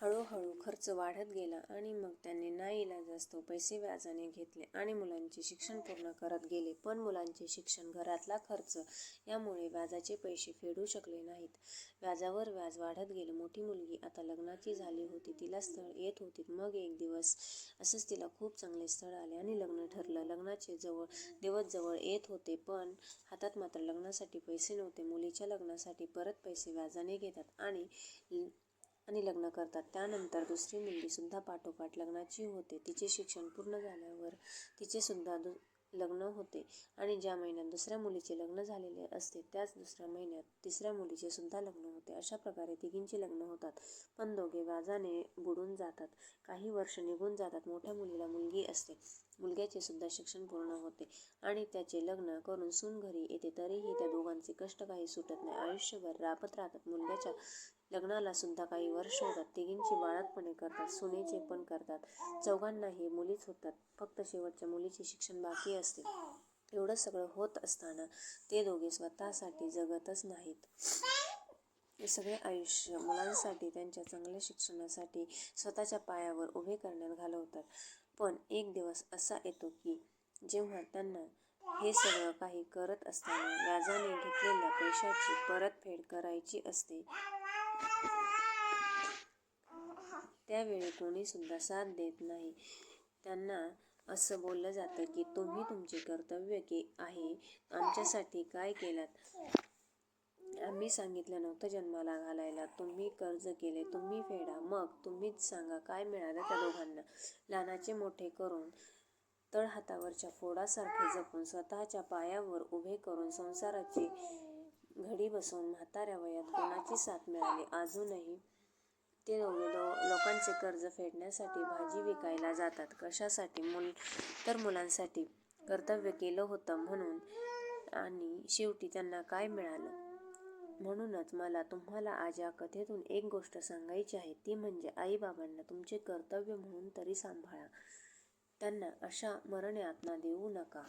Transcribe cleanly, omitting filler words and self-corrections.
हळूहळू खर्च वाढत गेला आणि मग त्यांनी नाईलाजास्तव पैसे व्याजाने घेतले आणि मुलांचे शिक्षण पूर्ण करत गेले. पण मुलांचे शिक्षण, घरातला खर्च यामुळे व्याजाचे पैसे फेडू शकले नाहीत. व्याजावर व्याज वाढत गेलं. मोठी मुलगी आता लग्नाची झाली होती. तिला स्थळ येत होती. मग एक दिवस असंच तिला खूप चांगले स्थळ आले आणि लग्न ठरलं. लग्नाचे दिवस जवळ येत होते, पण हातात मात्र लग्नासाठी पैसे नव्हते. मुलीच्या लग्नासाठी परत पैसे व्याजाने घेतात आणि लग्न करतात. त्यानंतर दुसरी मुलगी सुद्धा पाठोपाठ लग्नाची होते. तिचे शिक्षण पूर्ण झाल्यावर तिचे सुद्धा लग्न होते आणि ज्या महिन्यात दुसऱ्या मुलीचे लग्न झालेले असते त्याच दुसऱ्या महिन्यात तिसऱ्या मुलीचे सुद्धा लग्न होते. अशा प्रकारे तिघींची लग्न होतात. पण दोघे व्याजाने बुडून जातात. काही वर्ष निघून जातात. मोठ्या मुलीला मुलगी असते. मुलग्याचे सुद्धा शिक्षण पूर्ण होते आणि त्याचे लग्न करून सून घरी येते. तरीही त्या दोघांचे कष्ट काही सुटत नाही. आयुष्यभर राबत राहतात. मुलग्याच्या लग्नाला सुद्धा काही वर्ष होतात. तिघींची बाळंतपणे करतात. सुनेचे पण करतात. चौघांनाही मुलीच होतात. फक्त शेवटच्या मुलीचे शिक्षण बाकी असते. एवढं सगळं होत असताना ते दोघे स्वतःसाठी जगतच नाहीत. हे सगळे आयुष्य मुलांसाठी, त्यांच्या चांगल्या शिक्षणासाठी, स्वतःच्या पायावर उभे करण्यात घालवतात. पण एक दिवस असा येतो की जेव्हा त्यांना हे सगळं काही करत असताना व्याजाने घेतलेल्या पैशाची परतफेड करायची असते. त्यावेळी कोणी सुद्धा साथ देत नाही. त्यांना असं बोललं जातं की तुम्ही तुमचे कर्तव्य आहे आमच्यासाठी काय केलात? आम्ही सांगितलं नव्हतं जन्माला घालायला. तुम्ही कर्ज केले, तुम्ही फेडा. मग तुम्हीच सांगा काय मिळालं त्या दोघांना? लहानाचे मोठे करून, तळहातावरच्या फोडासारखे जपून, स्वतःच्या पायावर उभे करून, संसाराची घडी बसवून म्हाताऱ्या वयात कोणाची साथ मिळाली? अजूनही ते दोघे लोकांचे कर्ज फेडण्यासाठी भाजी विकायला जातात. कशासाठी? तर मुलांसाठी कर्तव्य केलं होतं म्हणून. आणि शेवटी त्यांना काय मिळालं? म्हणूनच मला तुम्हाला आज या कथेतून एक गोष्ट सांगायची आहे. ती म्हणजे आईबाबांना तुमचे कर्तव्य म्हणून तरी सांभाळा. त्यांना अशा मरण यातना देऊ नका.